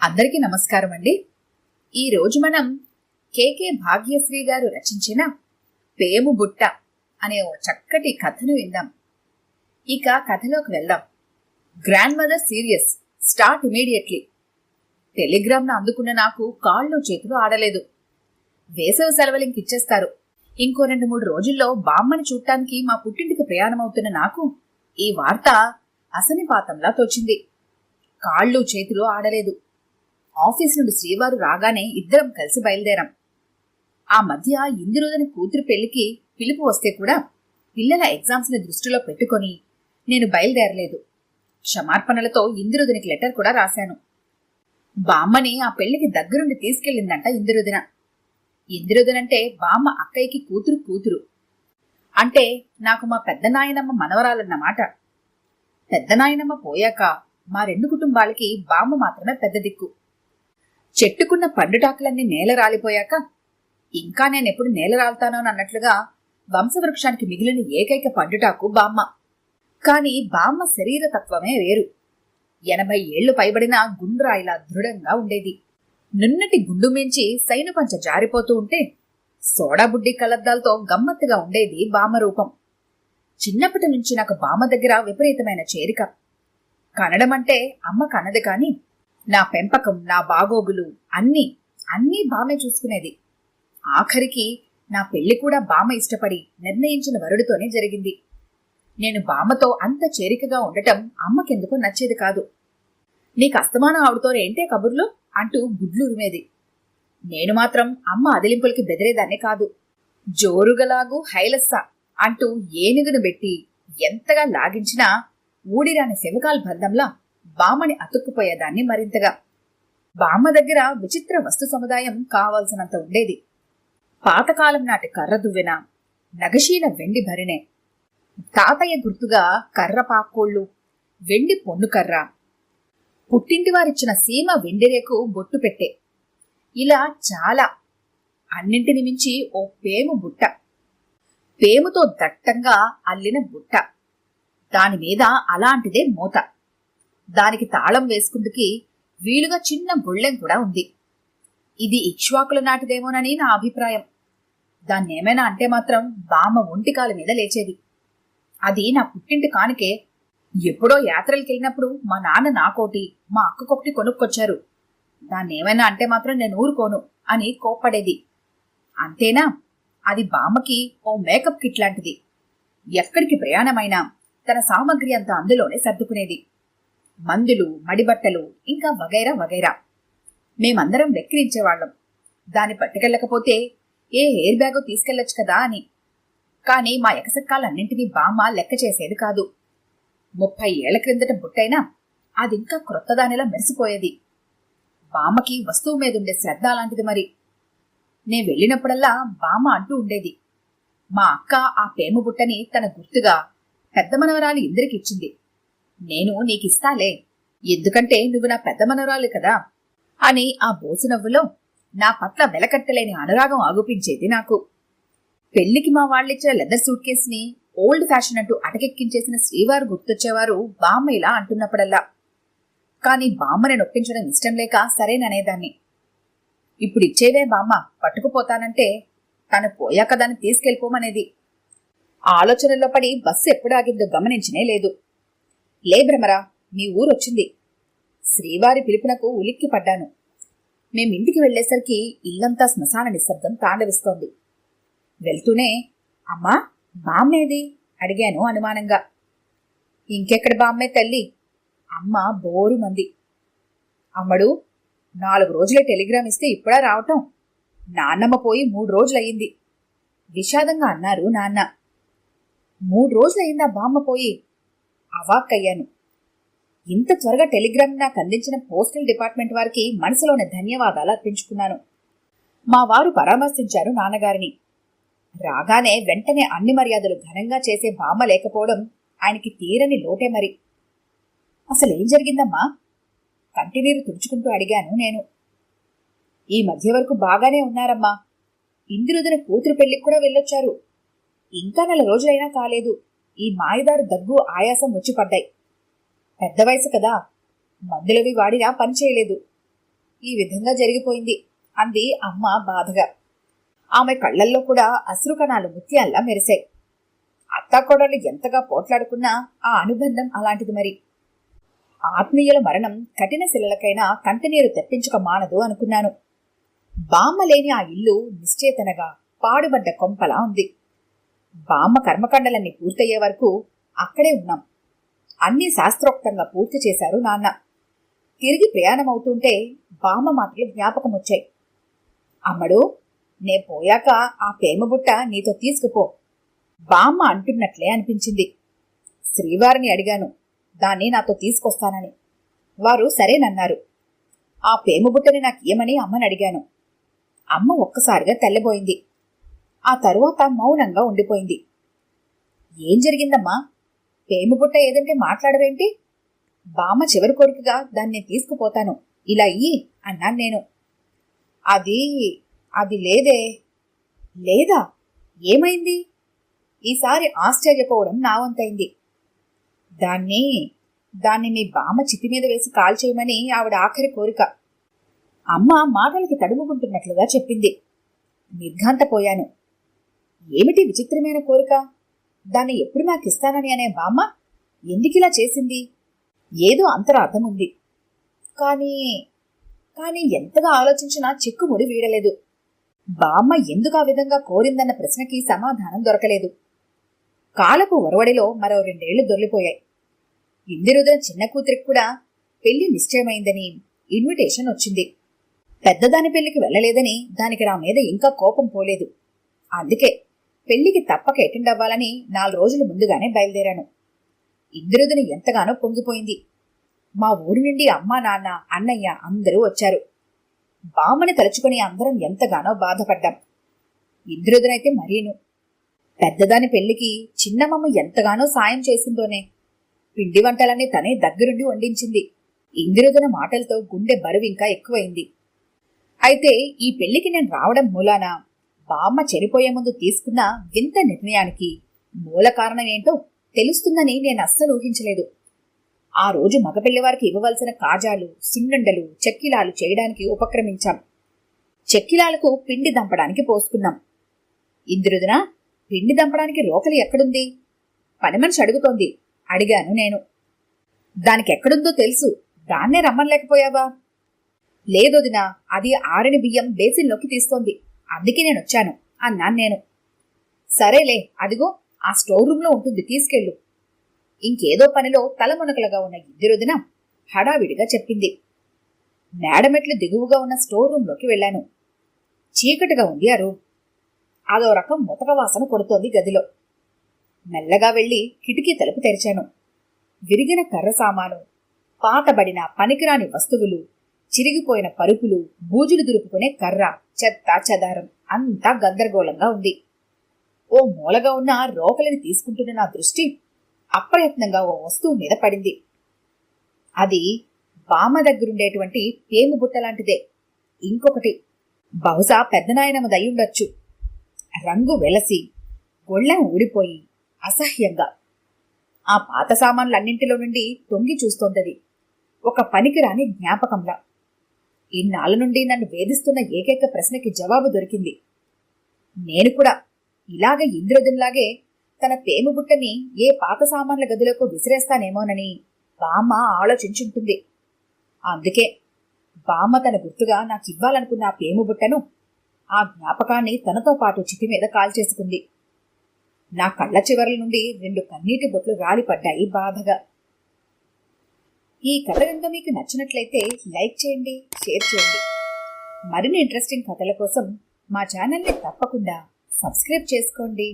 అందరికీ నమస్కారం అండి. ఈరోజు మనం కేకే భాగ్యశ్రీ గారు రచించిన పేము బుట్ట అనే ఓ చక్కటి కథను విందాం. ఇక కథలోకి వెళ్దాం. Grandmother serious, start immediately. టెలిగ్రామ్ను అందుకున్న నాకు కాళ్ళు చేతులు ఆడలేదు. వేసవి సెలవులు ఇంకిచ్చేస్తారు. ఇంకో 2-3 రోజుల్లో బామ్మని చూడటానికి మా పుట్టింటికి ప్రయాణమవుతున్న నాకు ఈ వార్త అసనిపాతంలా తోచింది. కాళ్ళు చేతులు ఆడలేదు. ఆఫీస్ నుండి శ్రీవారు రాగానే ఇద్దరం కలిసి బయలుదేరాం. ఆ మధ్య ఇందిరోజుని కూతురు పెళ్లికి పిలుపు వస్తే కూడా పిల్లల ఎగ్జామ్స్ ని దృష్టిలో పెట్టుకొని నేను బయలుదేరలేదు. క్షమార్పణలతో ఇందిరోజునికి లెటర్ కూడా రాశాను. బామ్మని ఆ పెళ్లికి దగ్గరుండి తీసుకెళ్లిందంట ఇందిరోజున. ఇందిరోజునంటే బామ్మ అక్కయ్యకి కూతురు అంటే నాకు మా పెద్ద నాయనమ్మ మనవరాలన్నమాట. పెద్ద నాయనమ్మ పోయాక మా 2 కుటుంబాలకి బామ్మ మాత్రమే పెద్ద దిక్కు. చెట్టుకున్న పండుటాకులన్నీ నేల రాలిపోయాక ఇంకా నేనెప్పుడు నేల రాలుతానోనన్నట్లుగా వంశవృక్షానికి మిగిలిన ఏకైక పండుటాకు బామ్మ. కాని బామ్మ శరీర తత్వమే వేరు. 80 ఏళ్లు పైబడిన గుండ్రాయిలా దృఢంగా ఉండేది. నున్నటి గుండు మించి సైనుపంచ జారిపోతూ ఉంటే సోడాబుడ్డి కలద్దాలతో గమ్మత్తుగా ఉండేది బామ్మ రూపం. చిన్నప్పటి నుంచి నాకు బామ్మ దగ్గర విపరీతమైన చేరిక. కనడమంటే అమ్మ కన్నది కాని నా పెంపకం, నా బాగోగులు అన్నీ బామ్మే చూసుకునేది. ఆఖరికి నా పెళ్లి కూడా బామ్మ ఇష్టపడి నిర్ణయించిన వరుడితోనే జరిగింది. నేను బామ్మతో అంత చేరికగా ఉండటం అమ్మకెందుకో నచ్చేది కాదు. నీకు అస్తమానం ఆవిడతో ఏంటే కబుర్లు అంటూ గుడ్లురిమేది. నేను మాత్రం అమ్మ అదిలింపులకి బెదిరేదాన్ని కాదు. జోరుగలాగు హైలస్స అంటూ ఏనుగును బెట్టి ఎంతగా లాగించినా ఊడిరాని శివకాల్ బంధంలా బామ్మని అతుక్కుపోయేదాన్ని మరింతగా. బామ్మ దగ్గర విచిత్ర వస్తు సముదాయం కావాల్సినంత ఉండేది. పాతకాలం నాటి కర్ర దువ్వెన, నగశీల వెండి భరిణె, తాతయ్య గుర్తుగా కర్ర పాకోళ్ళు, వెండి పొన్నుకర్ర, పుట్టింటివారిచ్చిన సీమ వెండిరేకు బొట్టు పెట్టే, ఇలా చాలా. అన్నింటిని మించి ఓ పేము బుట్ట, పేముతో దట్టంగా అల్లిన బుట్ట. దానిమీద అలాంటిదే మూత. దానికి తాళం వేసుకుందుకి వీలుగా చిన్న గుళ్ళెం కూడా ఉంది. ఇది ఇక్ష్వాకుల నాటిదేమోనని నా అభిప్రాయం. దాన్నేమైనా అంటే మాత్రం బామ్మ ఒంటికాల మీద లేచేది. అది నా పుట్టింటి కానికే. ఎప్పుడో యాత్రలకెళ్ళినప్పుడు మా నాన్న నాకోటి, మా అక్కకొకటి కొనుక్కొచ్చారు. దాన్నేమైనా అంటే మాత్రం నేను ఊరుకోను అని కోప్పడేది. అంతేనా, అది బామ్మకి ఓ మేకప్ కిట్ లాంటిది. ఎక్కడికి ప్రయాణమైనా తన సామగ్రి అంతా అందులోనే సర్దుకునేది. మందులు, మడిబట్టలు, ఇంకా వగైరా వగైరా. మేమందరం వెక్కిరించేవాళ్లం దాన్ని పట్టుకెళ్ళకపోతే ఏ ఎయిర్ బ్యాగో తీసుకెళ్లొచ్చు కదా అని. కాని మా ఎకసక్కాలన్నింటినీ బామ్మ లెక్క చేసేది కాదు. 30 ఏళ్ల క్రిందట బుట్టైనా అదింకా క్రొత్తదానిలా మెరిసిపోయేది. బామ్మకి వస్తువు మీదుండే శ్రద్ధ అలాంటిది మరి. నే వెళ్ళినప్పుడల్లా బామ్మ అంటూ ఉండేది, మా అక్క ఆ పేము బుట్టని తన గుర్తుగా పెద్ద మనవరాలు ఇందరికిచ్చింది. నేను నీకిస్తాలే, ఎందుకంటే నువ్వు నా పెద్ద మనవరాలు కదా అని ఆ బోసునవ్వులో నా పట్ల వెలకట్టలేని అనురాగం ఆగుపించేది నాకు. పెళ్లికి మా వాళ్ళిచ్చిన లెదర్ సూట్ కేసుని ఓల్డ్ ఫ్యాషన్ అంటూ అటకెక్కించేసిన శ్రీవారు గుర్తొచ్చేవారు బామ్మ ఇలా అంటున్నప్పుడల్లా. కాని బామ్మని నొప్పించడం ఇష్టం లేక సరేననేదాన్ని. ఇప్పుడిచ్చేవే బామ్మ, పట్టుకుపోతానంటే తను పోయాక దాన్ని తీసుకెళ్ళిపోమనేది. ఆలోచనల్లో పడి బస్సు ఎప్పుడు ఆగిందో గమనించనే లేదు. లే భ్రమరా, మీ ఊరొచ్చింది. శ్రీవారి పిలుపునకు ఉలిక్కి పడ్డాను. మేమింటికి వెళ్లేసరికి ఇల్లంతా శ్మశాన నిశ్శబ్దం తాండవిస్తోంది. వెళ్తూనే, అమ్మా బామ్మేది అడిగాను అనుమానంగా. ఇంకెక్కడ బామ్మే తల్లి, అమ్మ బోరుమంది. అమ్మడు, 4 రోజులే టెలిగ్రామ్ ఇస్తే ఇప్పుడా రావటం? నాన్నమ్మ పోయి 3 రోజులయ్యింది విషాదంగా అన్నారు నాన్న. 3 రోజులయ్యిందా బామ్మ పోయి? అవాక్కయ్యాను. ఇంత త్వరగా టెలిగ్రామ్ నాకు అందించిన పోస్టల్ డిపార్ట్మెంట్ వారికి మనసులోని ధన్యవాదాలు అర్పించుకున్నాను. మా వారు పరామర్శించారు నాన్నగారిని. రాగానే వెంటనే అన్ని మర్యాదలు ఘనంగా చేసే బామ్మ లేకపోవడం ఆయనకి తీరని లోటే మరి. అసలేం జరిగిందమ్మా? కంటినీరు తుడుచుకుంటూ అడిగాను నేను. ఈ మధ్య వరకు బాగానే ఉన్నారమ్మా. ఇందిరుదిన కూతురు పెళ్లికి కూడా వెళ్ళొచ్చారు. ఇంకా 4 రోజులైనా కాలేదు. ఈ మాయదారు దగ్గు, ఆయాసం వచ్చి పడ్డాయి. పెద్ద వయసు కదా, మందులవి వాడినా పనిచేయలేదు. ఈ విధంగా జరిగిపోయింది అంది అమ్మ బాధగా. ఆమె కళ్లల్లో కూడా అశ్రుకణాలు ముత్యాల్లా మెరిశాయి. అత్తాకోడళ్ళు ఎంతగా పోట్లాడుకున్నా ఆ అనుబంధం అలాంటిది మరి. ఆత్మీయుల మరణం కఠిన శిలలకైనా కంటినీరు తెప్పించక మానదు అనుకున్నాను. బామ్మ లేని ఆ ఇల్లు నిశ్చేతనగా పాడుబడ్డ కొంపలా ఉంది. బామ్మ కర్మకండలన్నీ పూర్తయ్యే వరకు అక్కడే ఉన్నాం. అన్నీ శాస్త్రోక్తంగా పూర్తి చేశారు నాన్న. తిరిగి ప్రయాణమవుతుంటే బామ్మ మాటలు జ్ఞాపకమొచ్చాయి. అమ్మడు, నే పోయాక ఆ పేమబుట్ట నీతో తీసుకుపో. బామ్మ అంటున్నట్లే అనిపించింది. శ్రీవారిని అడిగాను దాన్ని నాతో తీసుకొస్తానని. వారు సరేనన్నారు. ఆ పేమబుట్టని నాకేమని అమ్మని అడిగాను. అమ్మ ఒక్కసారిగా తెల్లబోయింది. ఆ తరువాత మౌనంగా ఉండిపోయింది. ఏం జరిగిందమ్మా? పేమబుట్ట ఏదంటే మాట్లాడవేంటి? బామ్మ చివరి కోరికగా దాన్ని తీసుకుపోతాను, ఇలా ఇయ్యి అన్నాను నేను. అది లేదే. లేదా? ఏమైంది? ఈసారి ఆశ్చర్యపోవడం నా వంతైంది. దాన్ని మీ బామ్మ చితి మీద వేసి కాల్చేయమని ఆవిడ ఆఖరి కోరిక. అమ్మ మాటలకి తడుముకుంటున్నట్లుగా చెప్పింది. నిర్ఘాంతపోయాను. ఏమిటి విచిత్రమైన కోరిక? దాన్ని ఎప్పుడు నాకిస్తానని అనే బామ్మ ఎందుకిలా చేసింది? ఏదో అంతరార్థముంది. కానీ ఎంతగా ఆలోచించినా చిక్కుముడి వీడలేదు. బామ్మ ఎందుకు ఆ విధంగా కోరిందన్న ప్రశ్నకి సమాధానం దొరకలేదు. కాలపు ఒరవడిలో మరో 2 ఏళ్లు దొర్లిపోయాయి. ఇందిరుదన చిన్న కూతురికి కూడా పెళ్లి నిశ్చయమైందని ఇన్విటేషన్ వచ్చింది. పెద్దదాని పెళ్లికి వెళ్లలేదని దానికి నా మీద ఇంకా కోపం పోలేదు. అందుకే పెళ్లికి తప్పక అటెండ్ అవ్వాలని 4 రోజులు ముందుగానే బయలుదేరాను. ఇందిరుదని ఎంతగానో పొంగిపోయింది. మా ఊరి నుండి అమ్మా, నాన్న, అన్నయ్య అందరూ వచ్చారు. బామ్మని తలుచుకుని అందరం ఎంతగానో బాధపడ్డాం. ఇంద్రుదనైతే మరీను. పెద్దదాని పెళ్లికి చిన్నమ్మమ్మ ఎంతగానో సాయం చేసిందోనే. పిండి వంటలన్నీ తనే దగ్గరుండి వండించింది. ఇంద్రుదన మాటలతో గుండె బరువింకా ఎక్కువైంది. అయితే ఈ పెళ్లికి నేను రావడం మూలాన బామ్మ చనిపోయే ముందు తీసుకున్న వింత నిర్ణయానికి మూల కారణమేంటో తెలుస్తుందని నేను అస్సలు ఊహించలేదు. ఆ రోజు మగపిల్లవారికి ఇవ్వవలసిన కాజాలు, సున్నుండలు, చెక్కిలాలు చేయడానికి ఉపక్రమించాం. చెక్కిలాలకు పిండి దంపడానికి పోసుకున్నాం. ఇంద్రుదన, పిండి దంపడానికి రోకలి ఎక్కడుంది? పని మనిషి అడుగుతోంది. అడిగాను నేను. దానికెక్కడుందో తెలుసు, దాన్నే రమ్మనలేకపోయావా? లేదొదినా, అది ఆరిని బియ్యం బేసిన్లోకి తీస్తోంది, అందుకే నేనొచ్చాను అన్నాను నేను. సరేలే, అదిగో ఆ స్టోర్ రూంలో ఉంటుంది, తీసుకెళ్ళు. ఇంకేదో పనిలో తలమునకలుగా ఉన్న ఇందిరుదిన హడావిడిగా చెప్పింది. మేడమెట్లు దిగువగా ఉన్న స్టోర్ రూంలోకి వెళ్లాను. చీకటిగా ఉంది ఆ రూమ్. అదో రకం ముతక వాసన కొడుతోంది గదిలో. మెల్లగా వెళ్లి కిటికీ తలుపు తెరిచాను. విరిగిన కర్ర సామాను, పాతబడిన పనికిరాని వస్తువులు, చిరిగిపోయిన పరుపులు, బూజులు దులుపుకునే కర్ర, చెత్త చెదారం అంతా గందరగోళంగా ఉంది. ఓ మూలగా ఉన్న రోకలిని తీసుకుంటున్న నా దృష్టి అప్రయత్నంగా ఓ వస్తువు మీద పడింది. అది బామ్మ దగ్గరుండేటువంటి పేము బుట్టలాంటిదే. ఇంకొకటి బహుశా పెద్దనాయనమ్మ దయ్యుండొచ్చు. రంగు వెలసి గొళ్ళెం ఊడిపోయి అసహ్యంగా ఆ పాత సామాన్లన్నింటిలో నుండి తొంగి చూస్తోందది, ఒక పనికిరాని జ్ఞాపకంలా. ఇన్నాళ్ళ నుండి నన్ను వేధిస్తున్న ఏకైక ప్రశ్నకి జవాబు దొరికింది. నేను కూడా ఇలాగ ఇంద్రుదిలాగే తన పేముబుట్టని ఏ పాత సామాన్ల గదిలోకి విసిరేస్తానేమోనని బామ్మ ఆలోచించుంటుంది. అందుకే బామ్మ తన గుర్తుగా నాకివ్వాలనుకున్న ఆ పేముబుట్టను, ఆ జ్ఞాపకాన్ని తనతో పాటు చితి మీద కాల్చేసుకుంది. నా కళ్ళ చివరల నుండి 2 కన్నీటి బొట్లు రాలిపడ్డాయి బాధగా. ఈ కథ కనుక మీకు నచ్చినట్లయితే లైక్ చేయండి, షేర్ చేయండి. మరిన్ని ఇంట్రెస్టింగ్ కథల కోసం మా ఛానల్ని తప్పకుండా సబ్స్క్రైబ్ చేసుకోండి.